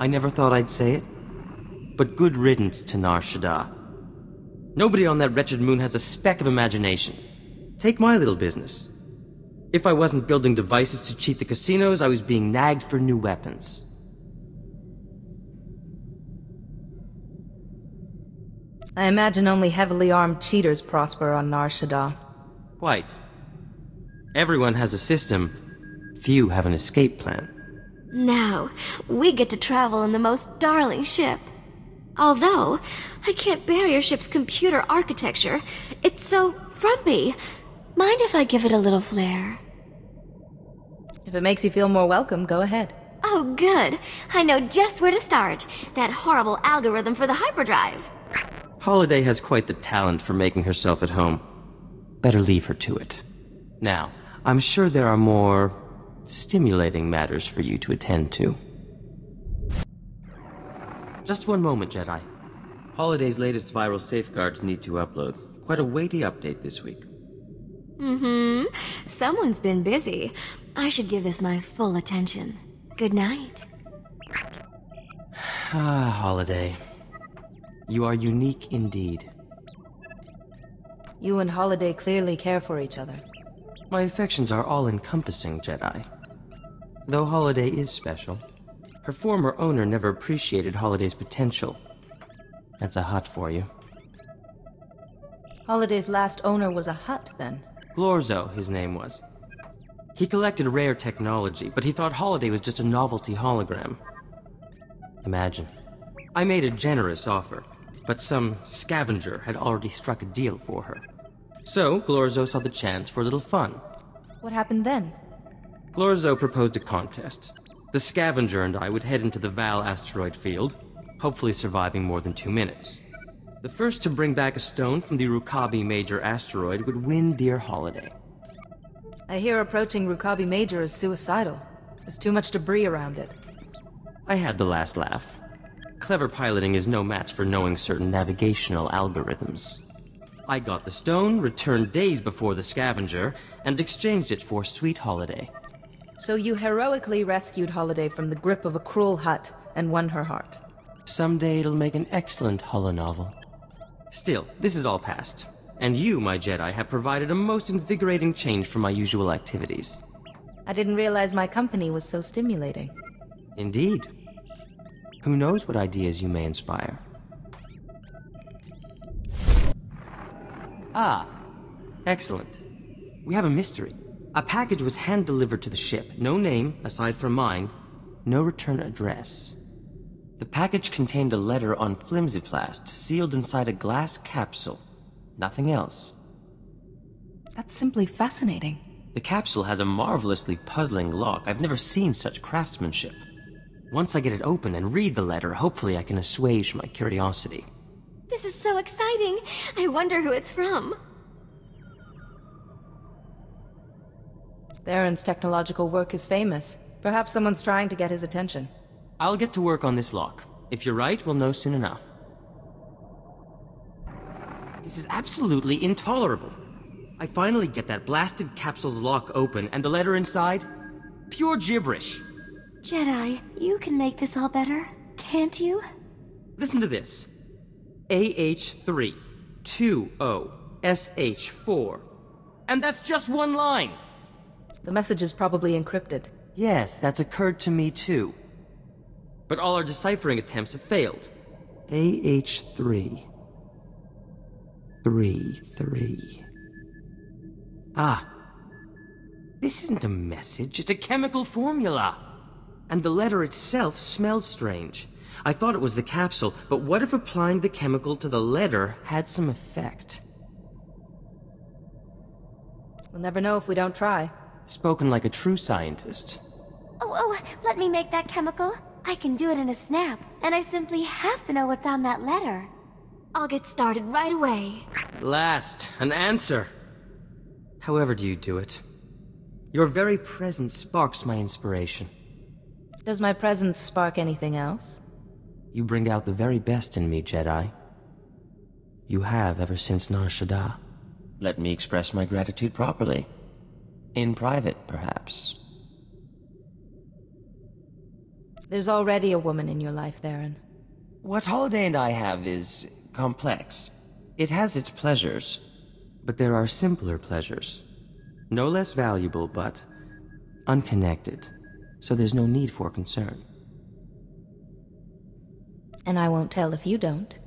I never thought I'd say it, but good riddance to Nar Shaddaa. Nobody on that wretched moon has a speck of imagination. Take my little business. If I wasn't building devices to cheat the casinos, I was being nagged for new weapons. I imagine only heavily armed cheaters prosper on Nar Shaddaa. Quite. Everyone has a system. Few have an escape plan. Now, we get to travel in the most darling ship. Although, I can't bear your ship's computer architecture. It's so frumpy. Mind if I give it a little flair? If it makes you feel more welcome, go ahead. Oh, good. I know just where to start. That horrible algorithm for the hyperdrive. Holiday has quite the talent for making herself at home. Better leave her to it. Now, I'm sure there are more stimulating matters for you to attend to. Just one moment, Jedi. Holiday's latest viral safeguards need to upload. Quite a weighty update this week. Someone's been busy. I should give this my full attention. Good night. Ah, Holiday. You are unique indeed. You and Holiday clearly care for each other. My affections are all-encompassing, Jedi. Though Holiday is special, her former owner never appreciated Holiday's potential. That's a hut for you. Holiday's last owner was a hut, then? Glorzo, his name was. He collected rare technology, but he thought Holiday was just a novelty hologram. Imagine. I made a generous offer, but some scavenger had already struck a deal for her. So, Glorzo saw the chance for a little fun. What happened then? Glorzo proposed a contest. The scavenger and I would head into the Val asteroid field, hopefully surviving more than 2 minutes. The first to bring back a stone from the Rukabi Major asteroid would win dear Holiday. I hear approaching Rukabi Major is suicidal. There's too much debris around it. I had the last laugh. Clever piloting is no match for knowing certain navigational algorithms. I got the stone, returned days before the scavenger, and exchanged it for sweet Holiday. So you heroically rescued Holiday from the grip of a cruel hut and won her heart. Someday it'll make an excellent holonovel. Still, this is all past. And you, my Jedi, have provided a most invigorating change from my usual activities. I didn't realize my company was so stimulating. Indeed. Who knows what ideas you may inspire? Ah, excellent. We have a mystery. A package was hand-delivered to the ship. No name, aside from mine. No return address. The package contained a letter on flimsiplast, sealed inside a glass capsule. Nothing else. That's simply fascinating. The capsule has a marvelously puzzling lock. I've never seen such craftsmanship. Once I get it open and read the letter, hopefully I can assuage my curiosity. This is so exciting. I wonder who it's from. Tharan's technological work is famous. Perhaps someone's trying to get his attention. I'll get to work on this lock. If you're right, we'll know soon enough. This is absolutely intolerable. I finally get that blasted capsule's lock open, and the letter inside? Pure gibberish. Jedi, you can make this all better, can't you? Listen to this. AH3, 2O, SH4. And that's just one line! The message is probably encrypted. Yes, that's occurred to me too. But all our deciphering attempts have failed. AH3. 3. Ah. This isn't a message, it's a chemical formula. And the letter itself smells strange. I thought it was the capsule, but what if applying the chemical to the letter had some effect? We'll never know if we don't try. Spoken like a true scientist. Oh, let me make that chemical. I can do it in a snap, and I simply have to know what's on that letter. I'll get started right away. Last, an answer. However do you do it? Your very presence sparks my inspiration. Does my presence spark anything else? You bring out the very best in me, Jedi. You have ever since Nar Shaddaa. Let me express my gratitude properly. In private, perhaps. There's already a woman in your life, Tharan. What Holiday and I have is complex. It has its pleasures, but there are simpler pleasures. No less valuable, but unconnected, so there's no need for concern. And I won't tell if you don't.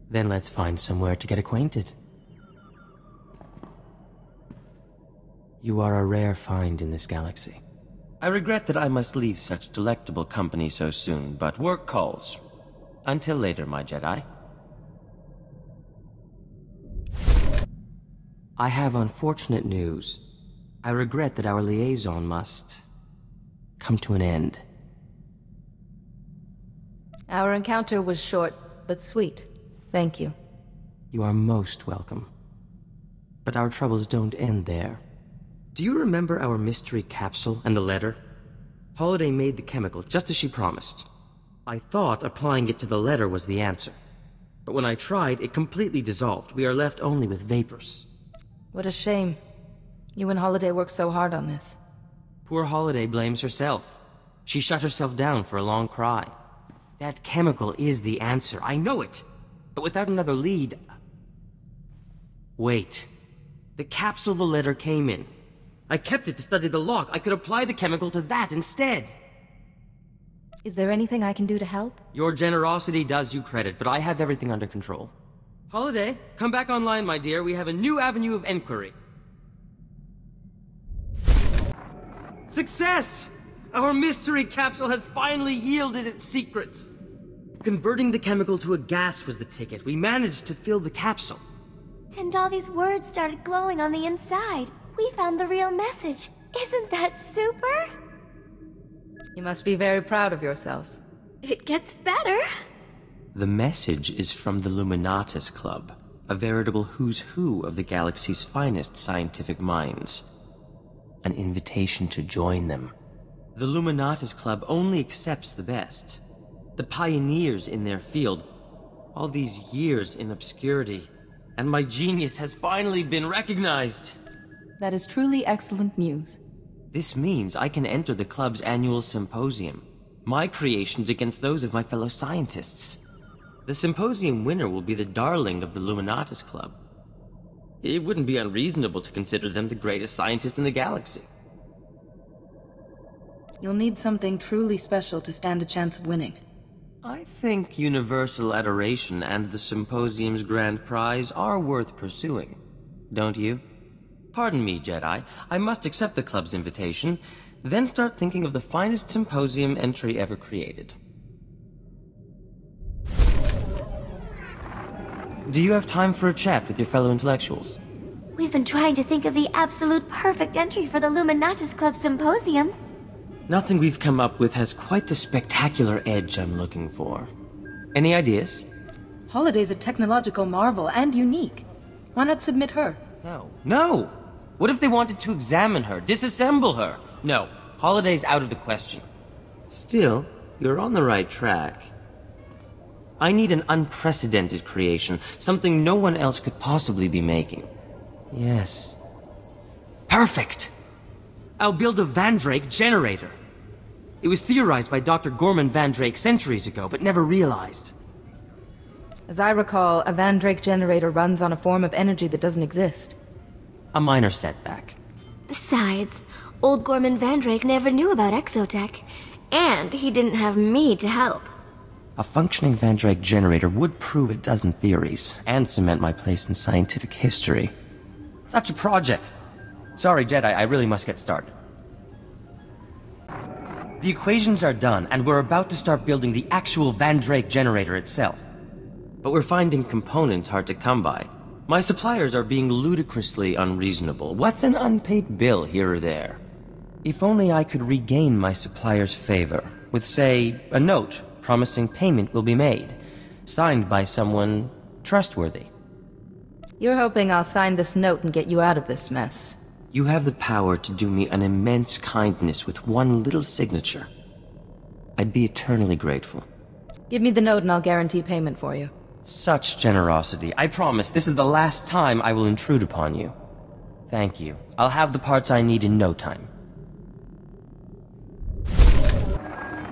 Then let's find somewhere to get acquainted. You are a rare find in this galaxy. I regret that I must leave such delectable company so soon, but work calls. Until later, my Jedi. I have unfortunate news. I regret that our liaison must come to an end. Our encounter was short, but sweet. Thank you. You are most welcome. But our troubles don't end there. Do you remember our mystery capsule and the letter? Holiday made the chemical just as she promised. I thought applying it to the letter was the answer. But when I tried, it completely dissolved. We are left only with vapors. What a shame. You and Holiday worked so hard on this. Poor Holiday blames herself. She shut herself down for a long cry. That chemical is the answer, I know it. But without another lead... Wait. The capsule the letter came in. I kept it to study the lock. I could apply the chemical to that instead. Is there anything I can do to help? Your generosity does you credit, but I have everything under control. Holiday, come back online, my dear. We have a new avenue of enquiry. Success! Our mystery capsule has finally yielded its secrets. Converting the chemical to a gas was the ticket. We managed to fill the capsule. And all these words started glowing on the inside. We found the real message. Isn't that super? You must be very proud of yourselves. It gets better. The message is from the Luminatus Club, a veritable who's who of the galaxy's finest scientific minds. An invitation to join them. The Luminatus Club only accepts the best. The pioneers in their field. All these years in obscurity. And my genius has finally been recognized. That is truly excellent news. This means I can enter the club's annual symposium. My creations against those of my fellow scientists. The symposium winner will be the darling of the Luminatus Club. It wouldn't be unreasonable to consider them the greatest scientist in the galaxy. You'll need something truly special to stand a chance of winning. I think universal adoration and the symposium's grand prize are worth pursuing. Don't you? Pardon me, Jedi. I must accept the club's invitation, then start thinking of the finest symposium entry ever created. Do you have time for a chat with your fellow intellectuals? We've been trying to think of the absolute perfect entry for the Luminatus Club Symposium. Nothing we've come up with has quite the spectacular edge I'm looking for. Any ideas? Holiday's a technological marvel and unique. Why not submit her? No! What if they wanted to examine her, disassemble her? No, Holiday's out of the question. Still, you're on the right track. I need an unprecedented creation, something no one else could possibly be making. Yes. Perfect! I'll build a Van Drake generator. It was theorized by Dr. Gorman Van Drake centuries ago, but never realized. As I recall, a Van Drake generator runs on a form of energy that doesn't exist. A minor setback. Besides, old Gorman Van Drake never knew about exotech, and he didn't have me to help. A functioning Van Drake generator would prove a dozen theories, and cement my place in scientific history. Such a project! Sorry, Jedi, I really must get started. The equations are done, and we're about to start building the actual Van Drake generator itself. But we're finding components hard to come by. My suppliers are being ludicrously unreasonable. What's an unpaid bill here or there? If only I could regain my supplier's favor, with, say, a note promising payment will be made, signed by someone trustworthy. You're hoping I'll sign this note and get you out of this mess. You have the power to do me an immense kindness with one little signature. I'd be eternally grateful. Give me the note and I'll guarantee payment for you. Such generosity. I promise this is the last time I will intrude upon you. Thank you. I'll have the parts I need in no time.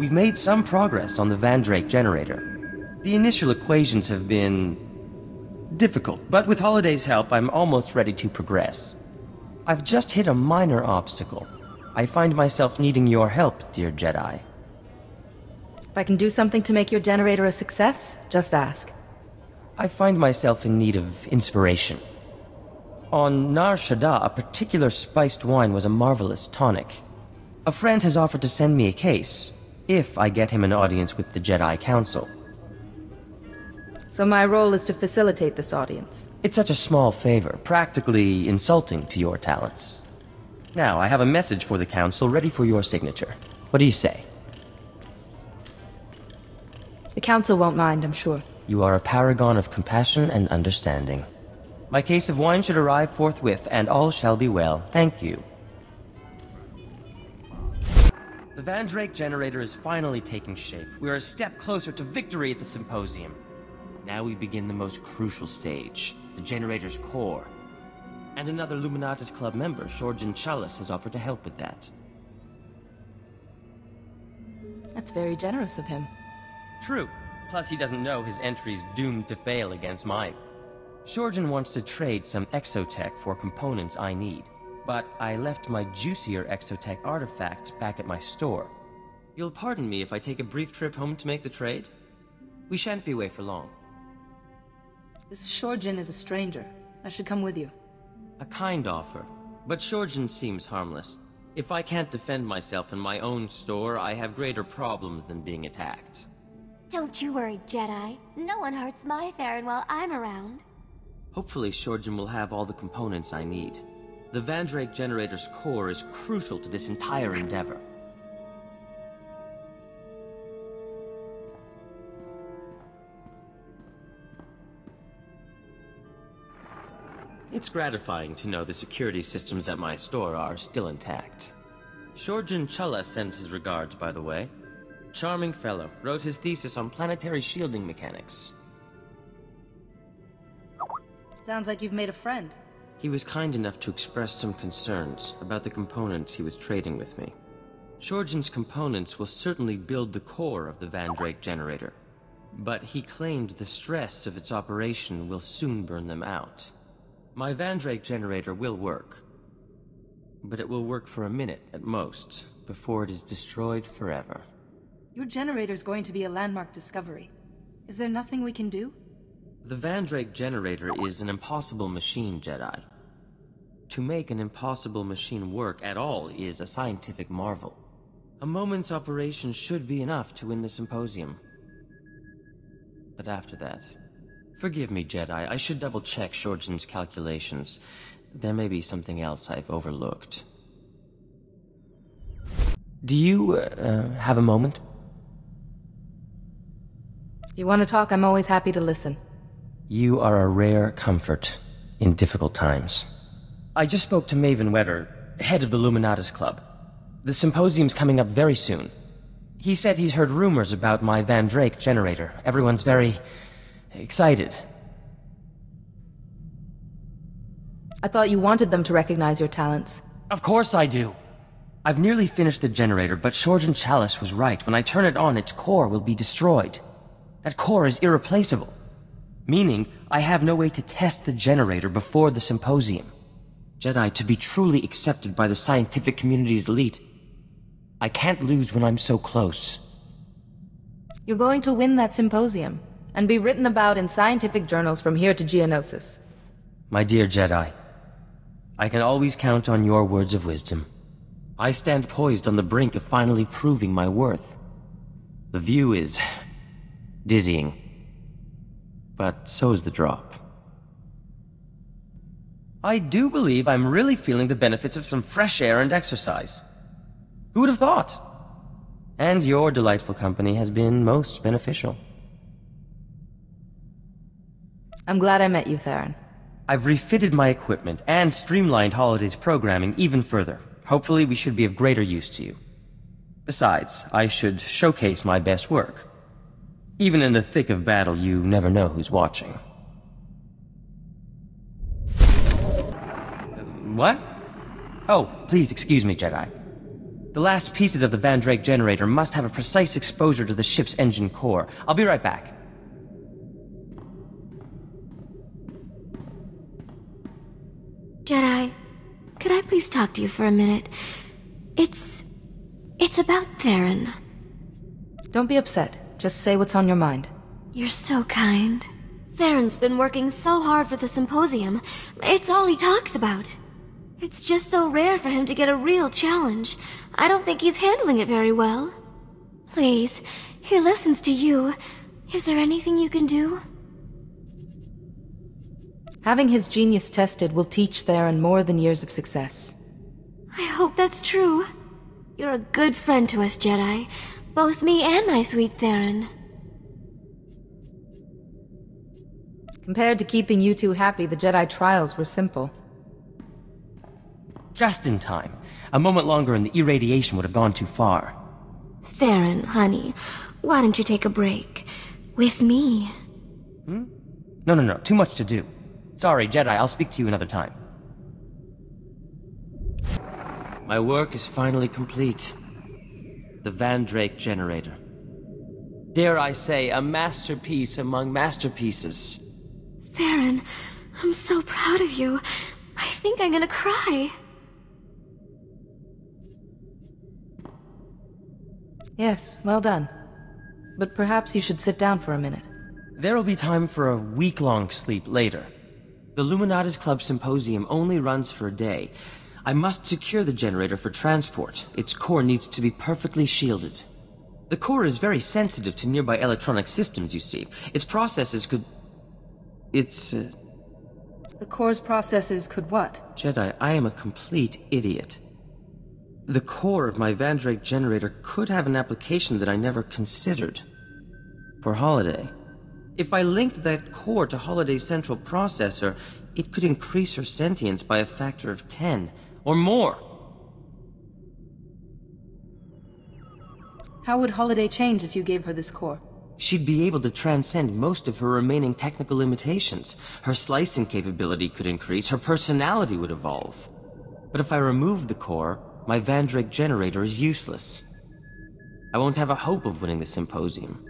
We've made some progress on the Vandrake generator. The initial equations have been difficult, but with Holiday's help, I'm almost ready to progress. I've just hit a minor obstacle. I find myself needing your help, dear Jedi. If I can do something to make your generator a success, just ask. I find myself in need of inspiration. On Nar Shaddaa, a particular spiced wine was a marvelous tonic. A friend has offered to send me a case, if I get him an audience with the Jedi Council. So my role is to facilitate this audience. It's such a small favor, practically insulting to your talents. Now, I have a message for the Council ready for your signature. What do you say? The Council won't mind, I'm sure. You are a paragon of compassion and understanding. My case of wine should arrive forthwith, and all shall be well. Thank you. The Vandrake generator is finally taking shape. We are a step closer to victory at the symposium. Now we begin the most crucial stage, the generator's core. And another Luminatus Club member, Shorjan Chalice, has offered to help with that. That's very generous of him. True. Plus he doesn't know his entry's doomed to fail against mine. Shorjan wants to trade some exotech for components I need, but I left my juicier exotech artifacts back at my store. You'll pardon me if I take a brief trip home to make the trade? We shan't be away for long. This Shorjan is a stranger. I should come with you. A kind offer, but Shorjan seems harmless. If I can't defend myself in my own store, I have greater problems than being attacked. Don't you worry, Jedi. No one hurts my tharan while I'm around. Hopefully Shorjan will have all the components I need. The Vandrake generator's core is crucial to this entire endeavor. It's gratifying to know the security systems at my store are still intact. Shorjan Challa sends his regards, by the way. Charming fellow, wrote his thesis on planetary shielding mechanics. Sounds like you've made a friend. He was kind enough to express some concerns about the components he was trading with me. Shorjan's components will certainly build the core of the Vandrake generator, but he claimed the stress of its operation will soon burn them out. My Vandrake generator will work, but it will work for a minute at most, before it is destroyed forever. Your generator's going to be a landmark discovery. Is there nothing we can do? The Vandrake generator is an impossible machine, Jedi. To make an impossible machine work at all is a scientific marvel. A moment's operation should be enough to win the symposium. But after that... Forgive me, Jedi. I should double-check Shorjan's calculations. There may be something else I've overlooked. Do you, have a moment? If you want to talk, I'm always happy to listen. You are a rare comfort in difficult times. I just spoke to Maven Wetter, head of the Luminatus Club. The symposium's coming up very soon. He said he's heard rumors about my Vandrake generator. Everyone's very... excited. I thought you wanted them to recognize your talents. Of course I do. I've nearly finished the generator, but Shorjan Chalice was right. When I turn it on, its core will be destroyed. That core is irreplaceable. Meaning, I have no way to test the generator before the symposium. Jedi, to be truly accepted by the scientific community's elite, I can't lose when I'm so close. You're going to win that symposium, and be written about in scientific journals from here to Geonosis. My dear Jedi, I can always count on your words of wisdom. I stand poised on the brink of finally proving my worth. The view is... dizzying. But so is the drop. I do believe I'm really feeling the benefits of some fresh air and exercise. Who would have thought? And your delightful company has been most beneficial. I'm glad I met you, Tharan. I've refitted my equipment and streamlined Holiday's programming even further. Hopefully we should be of greater use to you. Besides, I should showcase my best work. Even in the thick of battle, you never know who's watching. What? Oh, please excuse me, Jedi. The last pieces of the Van Drake generator must have a precise exposure to the ship's engine core. I'll be right back. Jedi, could I please talk to you for a minute? It's about Tharan. Don't be upset. Just say what's on your mind. You're so kind. Tharan's been working so hard for the symposium. It's all he talks about. It's just so rare for him to get a real challenge. I don't think he's handling it very well. Please, he listens to you. Is there anything you can do? Having his genius tested will teach Tharan more than years of success. I hope that's true. You're a good friend to us, Jedi. Both me and my sweet Tharan. Compared to keeping you two happy, the Jedi trials were simple. Just in time. A moment longer and the irradiation would have gone too far. Tharan, honey, why don't you take a break? With me. No. Too much to do. Sorry, Jedi, I'll speak to you another time. My work is finally complete. The Van Drake generator. Dare I say, a masterpiece among masterpieces. Tharan, I'm so proud of you. I think I'm gonna cry. Yes, well done. But perhaps you should sit down for a minute. There'll be time for a week-long sleep later. The Illuminatus Club Symposium only runs for a day. I must secure the generator for transport. Its core needs to be perfectly shielded. The core is very sensitive to nearby electronic systems, you see. Its processes could... The core's processes could what? Jedi, I am a complete idiot. The core of my Van Drake generator could have an application that I never considered. For Holiday. If I linked that core to Holiday's central processor, it could increase her sentience by a factor of 10, or more. How would Holiday change if you gave her this core? She'd be able to transcend most of her remaining technical limitations. Her slicing capability could increase, her personality would evolve. But if I remove the core, my Van Drake generator is useless. I won't have a hope of winning the symposium.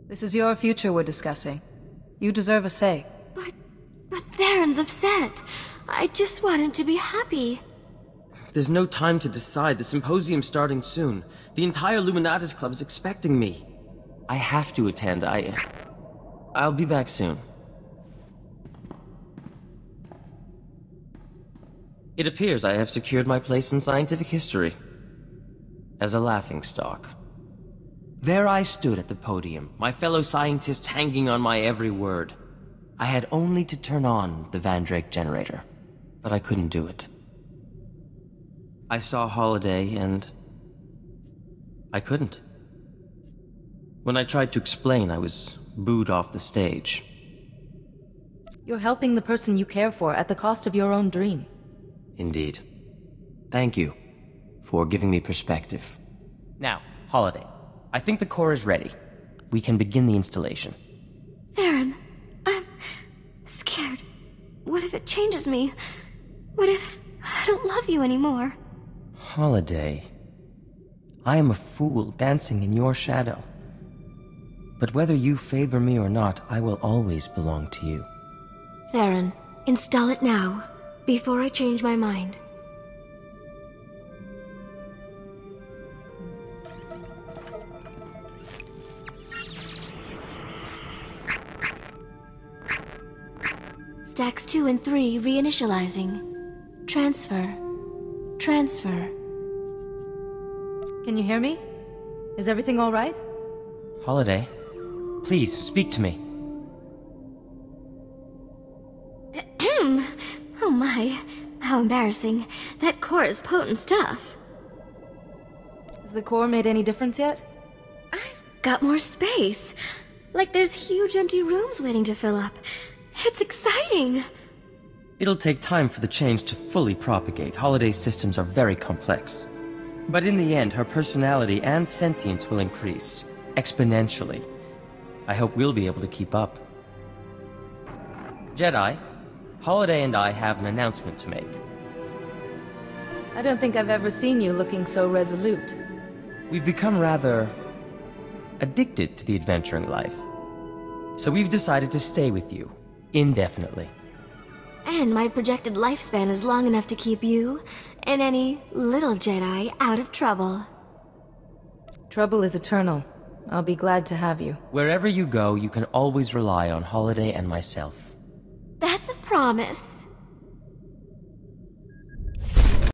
This is your future we're discussing. You deserve a say. But Tharan's upset. I just want him to be happy. There's no time to decide. The symposium's starting soon. The entire Illuminatus Club is expecting me. I have to attend. I'll be back soon. It appears I have secured my place in scientific history. As a laughingstock. There I stood at the podium, my fellow scientists hanging on my every word. I had only to turn on the Van Drake generator, but I couldn't do it. I saw Holiday and... I couldn't. When I tried to explain, I was booed off the stage. You're helping the person you care for at the cost of your own dream. Indeed. Thank you for giving me perspective. Now, Holiday, I think the core is ready. We can begin the installation. Tharan, I'm scared. What if it changes me? What if I don't love you anymore? Holiday, I am a fool dancing in your shadow. But whether you favor me or not, I will always belong to you. Tharan, install it now, before I change my mind. Stacks 2 and 3 reinitializing. Transfer. Transfer. Can you hear me? Is everything all right? Holiday, please speak to me. Oh my, how embarrassing. That core is potent stuff. Has the core made any difference yet? I've got more space. Like there's huge empty rooms waiting to fill up. It's exciting. It'll take time for the change to fully propagate. Holiday's systems are very complex. But in the end, her personality and sentience will increase. Exponentially. I hope we'll be able to keep up. Jedi, Holiday and I have an announcement to make. I don't think I've ever seen you looking so resolute. We've become rather addicted to the adventuring life. So we've decided to stay with you, indefinitely. And my projected lifespan is long enough to keep you and any little Jedi out of trouble. Trouble is eternal. I'll be glad to have you. Wherever you go, you can always rely on Holiday and myself. That's a promise.